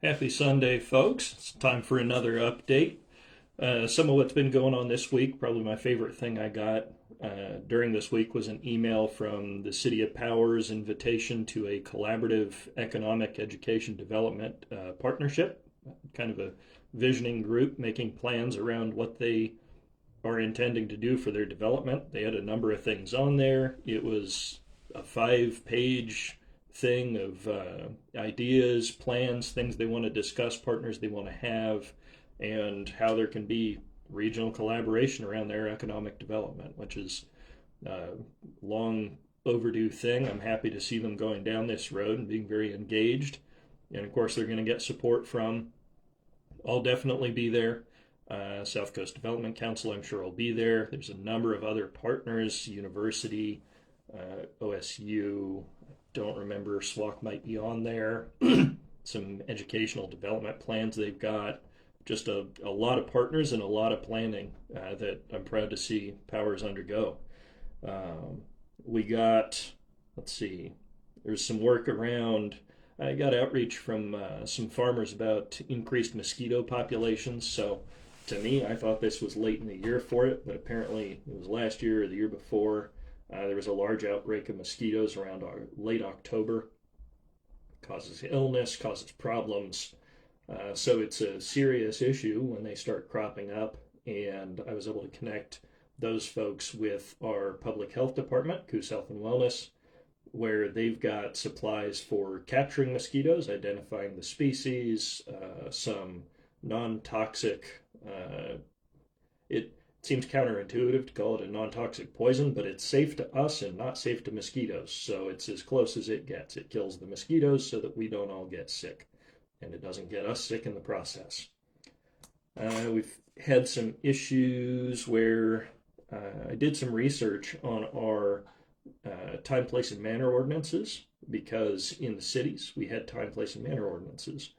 Happy Sunday, folks. It's time for another update. Some of what's been going on this week, probably my favorite thing I got during this week was an email from the City of Power's invitation to a collaborative economic education development partnership, kind of a visioning group making plans around what they are intending to do for their development. They had a number of things on there. It was a 5 page thing of ideas, plans, things they want to discuss, partners they want to have, and how there can be regional collaboration around their economic development, which is a long overdue thing. I'm happy to see them going down this road and being very engaged. And of course, they're going to get support from, I'll definitely be there. South Coast Development Council, I'm sure, will be there. There's a number of other partners, university, OSU, don't remember, SWAC might be on there. Some educational development plans they've got. Just a lot of partners and a lot of planning that I'm proud to see Powers undergo. We got, let's see, there's some work around. I got outreach from some farmers about increased mosquito populations. So to me, I thought this was late in the year for it, but apparently it was last year or the year before. There was a large outbreak of mosquitoes around late October. Causes illness, causes problems. So it's a serious issue when they start cropping up. And I was able to connect those folks with our public health department, Coos Health and Wellness, where they've got supplies for capturing mosquitoes, identifying the species, some non-toxic. It seems counterintuitive to call it a non-toxic poison, but it's safe to us and not safe to mosquitoes. So it's as close as it gets. It kills the mosquitoes so that we don't all get sick, and it doesn't get us sick in the process. We've had some issues where I did some research on our time, place, and manner ordinances, because in the cities we had time, place, and manner ordinances.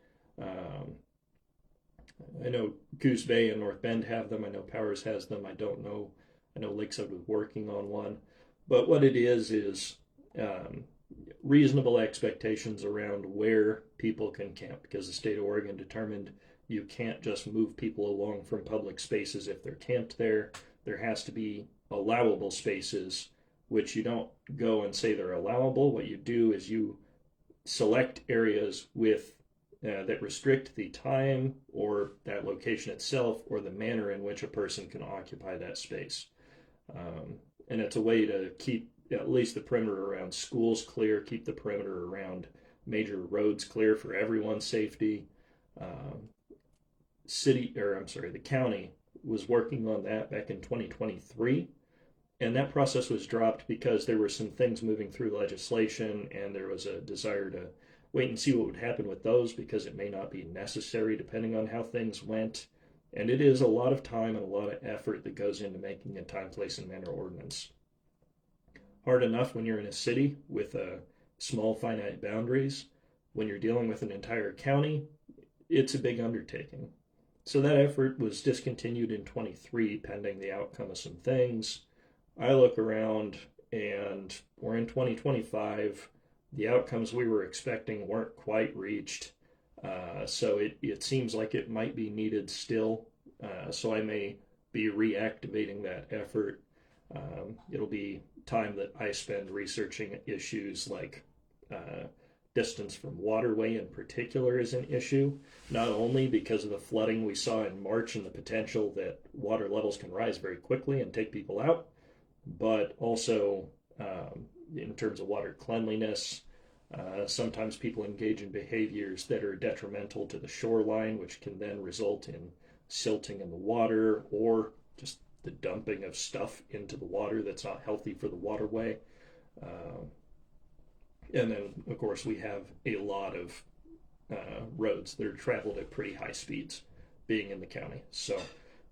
I know Coos Bay and North Bend have them. I know Powers has them. I don't know. I know Lakeside was working on one. But what it is reasonable expectations around where people can camp, because the state of Oregon determined you can't just move people along from public spaces if they're camped there. There has to be allowable spaces, which you don't go and say they're allowable. What you do is you select areas with that restrict the time or that location itself or the manner in which a person can occupy that space. And it's a way to keep at least the perimeter around schools clear, keep the perimeter around major roads clear for everyone's safety. The county was working on that back in 2023. And that process was dropped because there were some things moving through legislation, and there was a desire to wait and see what would happen with those, because it may not be necessary depending on how things went. And it is a lot of time and a lot of effort that goes into making a time, place, and manner ordinance. Hard enough when you're in a city with small, finite boundaries. When you're dealing with an entire county, it's a big undertaking. So that effort was discontinued in 23 pending the outcome of some things. I look around and we're in 2025. The outcomes we were expecting weren't quite reached. So it seems like it might be needed still. So I may be reactivating that effort. It'll be time that I spend researching issues like distance from waterway in particular is an issue, not only because of the flooding we saw in March and the potential that water levels can rise very quickly and take people out, but also in terms of water cleanliness. Sometimes people engage in behaviors that are detrimental to the shoreline, which can then result in silting in the water or just the dumping of stuff into the water that's not healthy for the waterway. And then, of course, we have a lot of roads that are traveled at pretty high speeds being in the county. So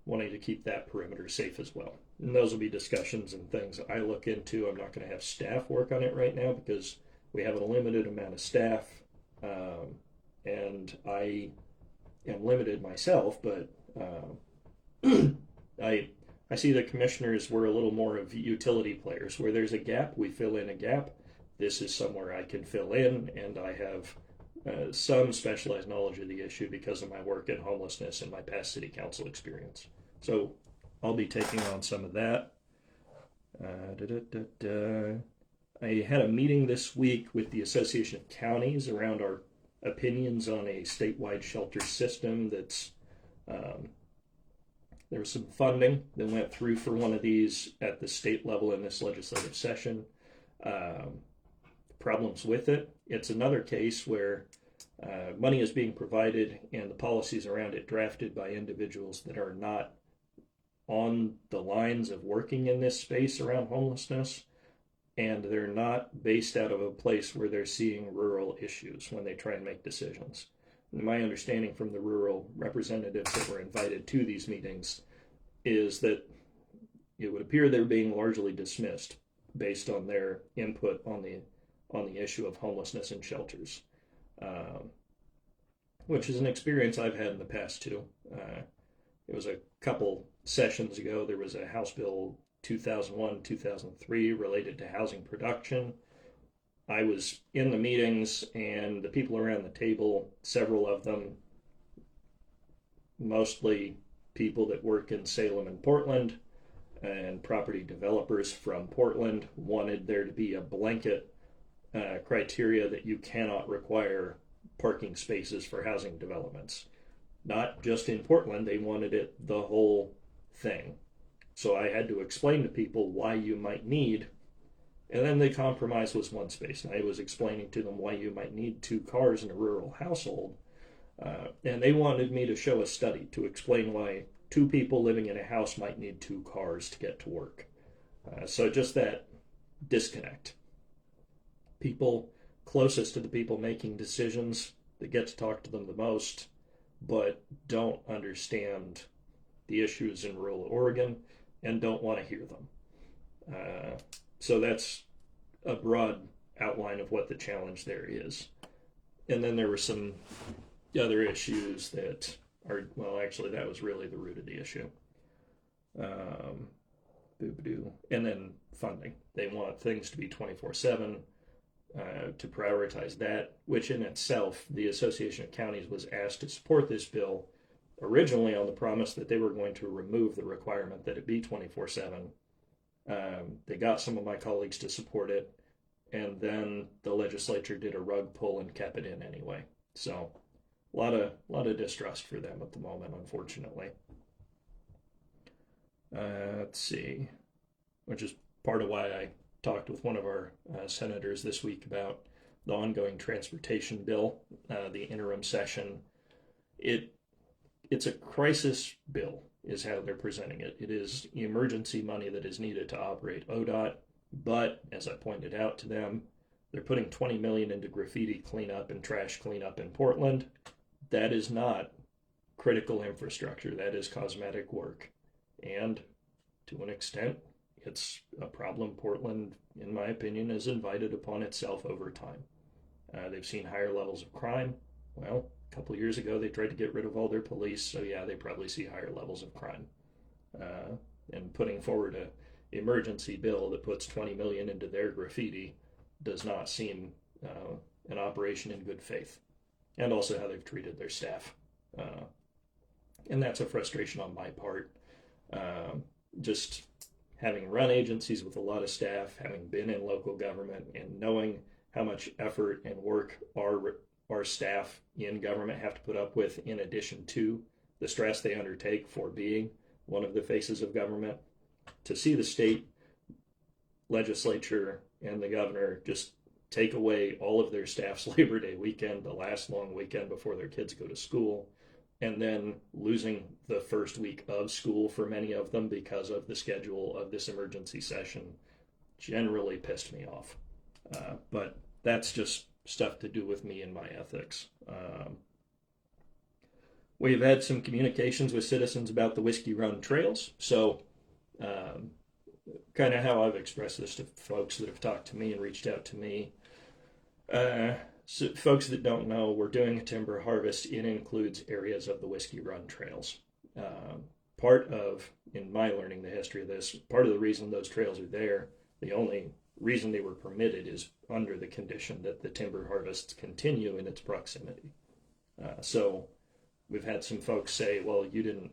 wanting to keep that perimeter safe as well. And those will be discussions and things I look into. I'm not going to have staff work on it right now because we have a limited amount of staff, and I am limited myself, but I see the commissioners were a little more of utility players. Where there's a gap, we fill in a gap. This is somewhere I can fill in, and I have some specialized knowledge of the issue because of my work in homelessness and my past city council experience. So I'll be taking on some of that. I had a meeting this week with the Association of Counties around our opinions on a statewide shelter system that's there was some funding that went through for one of these at the state level in this legislative session. Problems with it. It's another case where money is being provided and the policies around it drafted by individuals that are not on the lines of working in this space around homelessness, and they're not based out of a place where they're seeing rural issues when they try and make decisions. And my understanding from the rural representatives that were invited to these meetings is that it would appear they're being largely dismissed based on their input on the issue of homelessness in shelters, which is an experience I've had in the past too. It was a couple sessions ago. There was a House Bill 2001-2003 related to housing production. I was in the meetings, and the people around the table, several of them, mostly people that work in Salem and Portland, and property developers from Portland, wanted there to be a blanket criteria that you cannot require parking spaces for housing developments. Not just in Portland, they wanted it the whole thing. So I had to explain to people why you might need, and then the compromise was one space. And I was explaining to them why you might need 2 cars in a rural household. And they wanted me to show a study to explain why 2 people living in a house might need 2 cars to get to work. So just that disconnect. People closest to the people making decisions that get to talk to them the most, but don't understand the issues in rural Oregon and don't want to hear them. So that's a broad outline of what the challenge there is. And then there were some other issues that are, well, actually, that was really the root of the issue. And then funding. They want things to be 24/7, to prioritize that, which in itself, the Association of Counties was asked to support this bill originally on the promise that they were going to remove the requirement that it be 24/7. They got some of my colleagues to support it, and then the legislature did a rug pull and kept it in anyway. So a lot of distrust for them at the moment, unfortunately. Let's see, which is part of why I talked with one of our senators this week about the ongoing transportation bill, the interim session. It's a crisis bill is how they're presenting it. It is emergency money that is needed to operate ODOT, but as I pointed out to them, they're putting $20 million into graffiti cleanup and trash cleanup in Portland. That is not critical infrastructure. That is cosmetic work. And to an extent, it's a problem Portland, in my opinion, has invited upon itself over time. They've seen higher levels of crime. Well, a couple of years ago, they tried to get rid of all their police, so yeah, they probably see higher levels of crime. And putting forward an emergency bill that puts $20 million into their graffiti does not seem an operation in good faith. And also how they've treated their staff. And that's a frustration on my part. Just having run agencies with a lot of staff, having been in local government, and knowing how much effort and work our staff in government have to put up with, in addition to the stress they undertake for being one of the faces of government, to see the state legislature and the governor just take away all of their staff's Labor Day weekend, the last long weekend before their kids go to school, and then losing the first week of school for many of them because of the schedule of this emergency session, generally pissed me off. But that's just stuff to do with me and my ethics. We've had some communications with citizens about the Whiskey Run trails. So kind of how I've expressed this to folks that have talked to me and reached out to me. So folks that don't know, we're doing a timber harvest. It includes areas of the Whiskey Run trails. Part of, in my learning the history of this, part of the reason those trails are there, the only reason they were permitted is under the condition that the timber harvests continue in its proximity. So we've had some folks say, well, you didn't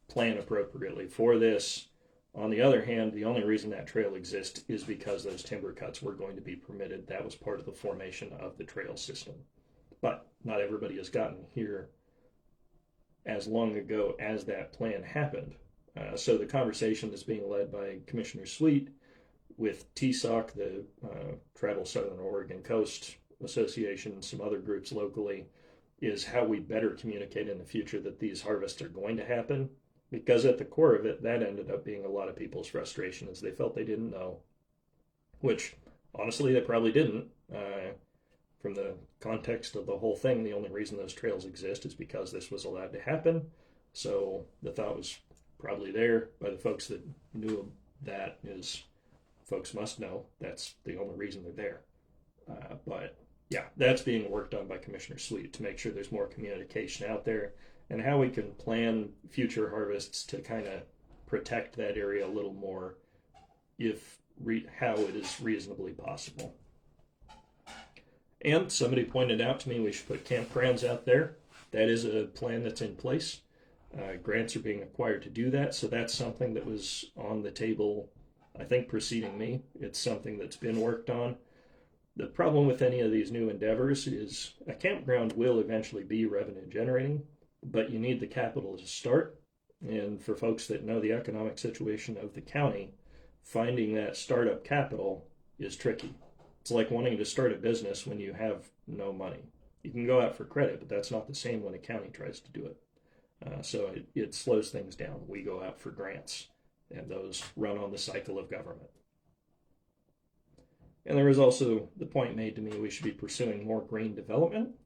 plan appropriately for this. On the other hand, the only reason that trail exists is because those timber cuts were going to be permitted. That was part of the formation of the trail system. But not everybody has gotten here as long ago as that plan happened. So the conversation that's being led by Commissioner Sweet with TSOC, the Travel Southern Oregon Coast Association, and some other groups locally, is how we better communicate in the future that these harvests are going to happen. Because at the core of it, that ended up being a lot of people's frustration, as they felt they didn't know, which honestly they probably didn't. From the context of the whole thing, the only reason those trails exist is because this was allowed to happen. So the thought was probably there by the folks that knew that is, folks must know that's the only reason they're there. But yeah, that's being worked on by Commissioner Sweet to make sure there's more communication out there and how we can plan future harvests to kind of protect that area a little more, how it is reasonably possible. And somebody pointed out to me we should put campgrounds out there. That is a plan that's in place. Grants are being acquired to do that, so that's something that was on the table, I think, preceding me. It's something that's been worked on. The problem with any of these new endeavors is a campground will eventually be revenue generating, but you need the capital to start. And for folks that know the economic situation of the county, finding that startup capital is tricky. It's like wanting to start a business when you have no money. You can go out for credit, but that's not the same when a county tries to do it. So it slows things down. We go out for grants, and those run on the cycle of government. And there was also the point made to me we should be pursuing more green development.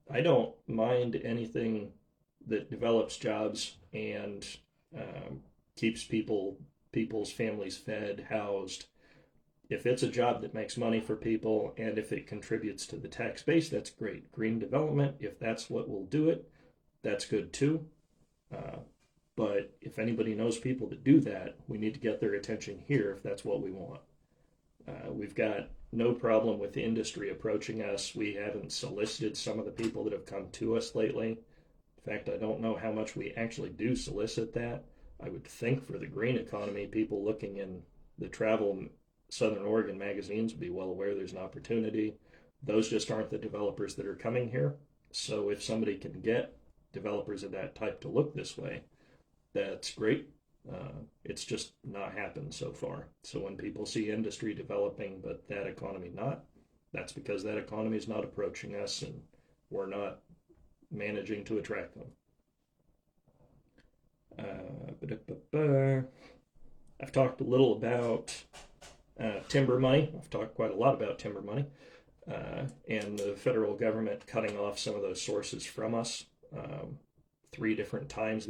I don't mind anything that develops jobs and keeps people's families fed, housed. If it's a job that makes money for people and if it contributes to the tax base, that's great. Green development, if that's what will do it, that's good too. But if anybody knows people that do that, we need to get their attention here if that's what we want. We've got no problem with the industry approaching us. We haven't solicited some of the people that have come to us lately. In fact, I don't know how much we actually do solicit that. I would think for the green economy, people looking in the Travel Southern Oregon magazines would be well aware there's an opportunity. Those just aren't the developers that are coming here. So if somebody can get developers of that type to look this way, that's great. It's just not happened so far. So when people see industry developing but that economy not, that's because that economy is not approaching us and we're not managing to attract them. I've talked a little about timber money. I've talked quite a lot about timber money and the federal government cutting off some of those sources from us 3 different times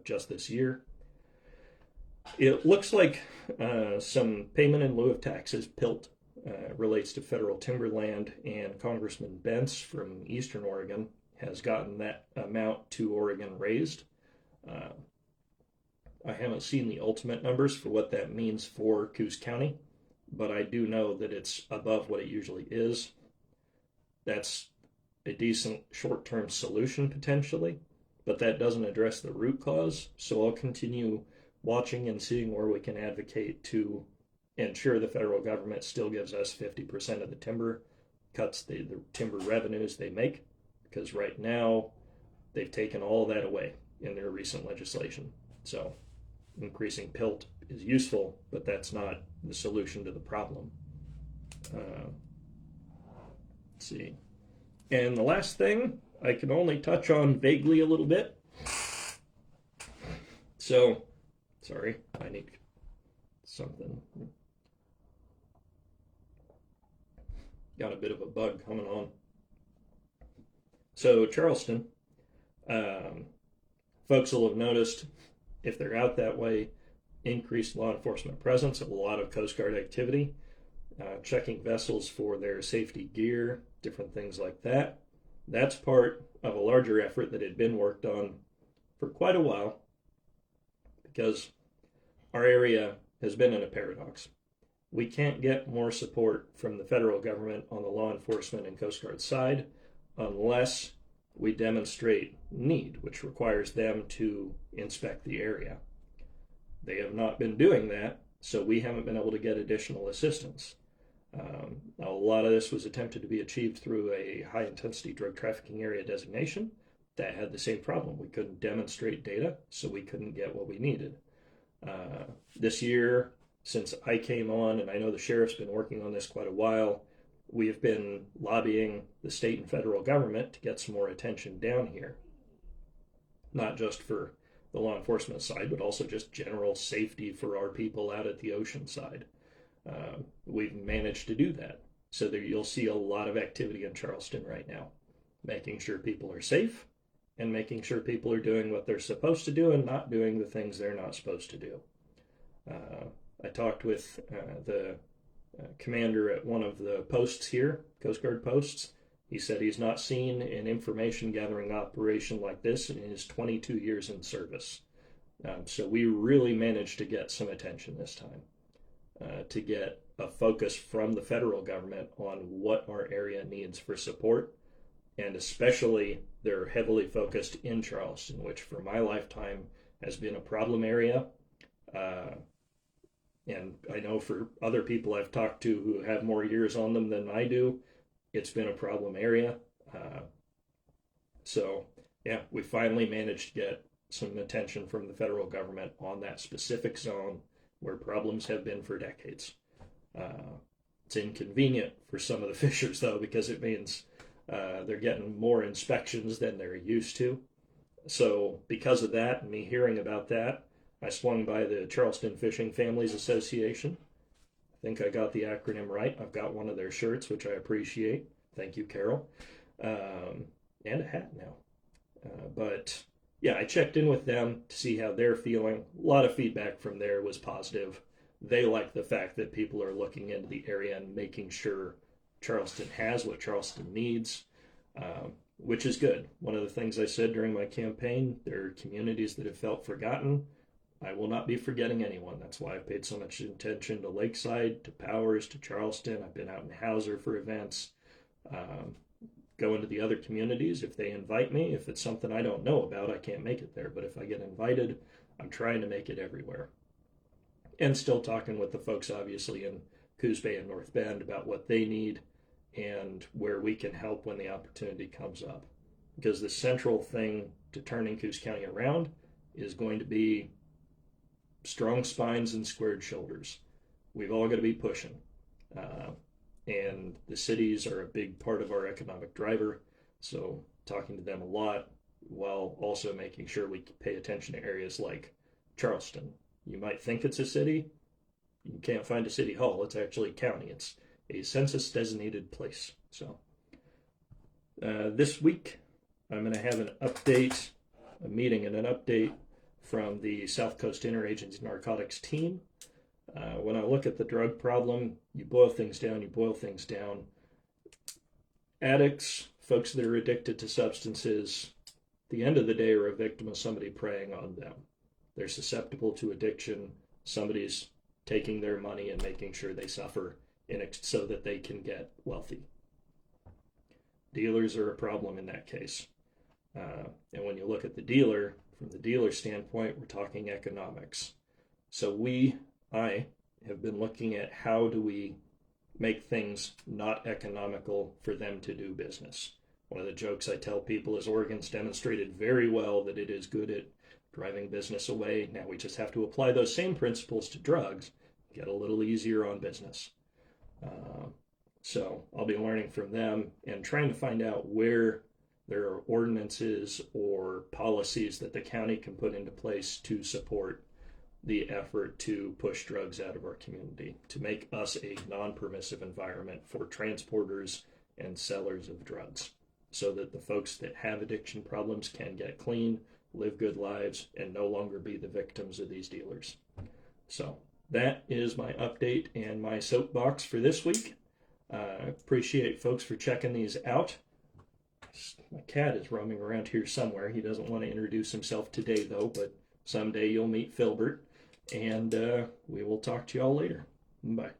just this year. It looks like some payment in lieu of taxes, PILT, relates to federal timberland, and Congressman Bentz from Eastern Oregon has gotten that amount to Oregon raised. I haven't seen the ultimate numbers for what that means for Coos County, but I do know that it's above what it usually is. That's a decent short-term solution potentially, but that doesn't address the root cause. So I'll continue watching and seeing where we can advocate to ensure the federal government still gives us 50% of the timber cuts, the timber revenues they make, because right now they've taken all of that away in their recent legislation. So increasing PILT is useful, but that's not the solution to the problem. Let's see. And the last thing I can only touch on vaguely a little bit. So, sorry, I need something. Got a bit of a bug coming on. So Charleston, folks will have noticed, if they're out that way, increased law enforcement presence, a lot of Coast Guard activity, checking vessels for their safety gear, different things like that. That's part of a larger effort that had been worked on for quite a while, because our area has been in a paradox. we can't get more support from the federal government on the law enforcement and Coast Guard side unless we demonstrate need, which requires them to inspect the area. They have not been doing that, so we haven't been able to get additional assistance. A lot of this was attempted to be achieved through a high intensity drug trafficking area designation. That had the same problem. We couldn't demonstrate data, so we couldn't get what we needed. This year, since I came on, and I know the sheriff's been working on this quite a while, we have been lobbying the state and federal government to get some more attention down here. Not just for the law enforcement side, but also just general safety for our people out at the ocean side. We've managed to do that. So there you'll see a lot of activity in Charleston right now, making sure people are safe and making sure people are doing what they're supposed to do and not doing the things they're not supposed to do. I talked with the commander at one of the posts here, Coast Guard posts. He said he's not seen an information gathering operation like this in his 22 years in service. So we really managed to get some attention this time, to get a focus from the federal government on what our area needs for support. And especially they're heavily focused in Charleston, which for my lifetime has been a problem area. And I know for other people I've talked to who have more years on them than I do, it's been a problem area. So yeah, we finally managed to get some attention from the federal government on that specific zone where problems have been for decades. It's inconvenient for some of the fishers though, because it means they're getting more inspections than they're used to. So because of that, and me hearing about that, I swung by the Charleston Fishing Families Association. I think I got the acronym right. I've got one of their shirts, which I appreciate. Thank you, Carol. And a hat now. But yeah, I checked in with them to see how they're feeling. A lot of feedback from there was positive. They like the fact that people are looking into the area and making sure Charleston has what Charleston needs, which is good. One of the things I said during my campaign, there are communities that have felt forgotten. I will not be forgetting anyone. That's why I've paid so much attention to Lakeside, to Powers, to Charleston. I've been out in Hauser for events. Go into the other communities if they invite me. If it's something I don't know about, I can't make it there. But if I get invited, I'm trying to make it everywhere. And still talking with the folks, obviously, in Coos Bay and North Bend about what they need and where we can help when the opportunity comes up. Because the central thing to turning Coos County around is going to be strong spines and squared shoulders. We've all got to be pushing. And the cities are a big part of our economic driver. So talking to them a lot while also making sure we pay attention to areas like Charleston. You might think it's a city. You can't find a city hall. It's actually a county. It's a census designated place. So this week I'm going to have an update, a meeting and an update from the South Coast Interagency Narcotics team. When I look at the drug problem, you boil things down. Addicts, folks that are addicted to substances, at the end of the day are a victim of somebody preying on them. They're susceptible to addiction. Somebody's taking their money and making sure they suffer so that they can get wealthy. Dealers are a problem in that case. And when you look at the dealer, from the dealer standpoint, we're talking economics. So I have been looking at how do we make things not economical for them to do business. One of the jokes I tell people is Oregon's demonstrated very well that it is good at driving business away. Now we just have to apply those same principles to drugs, get a little easier on business. So I'll be learning from them and trying to find out where there are ordinances or policies that the county can put into place to support the effort to push drugs out of our community, to make us a non-permissive environment for transporters and sellers of drugs, so that the folks that have addiction problems can get clean, live good lives, and no longer be the victims of these dealers. So that is my update and my soapbox for this week. Appreciate folks for checking these out. My cat is roaming around here somewhere. He doesn't want to introduce himself today, though, but someday you'll meet Filbert, and we will talk to y'all later. Bye.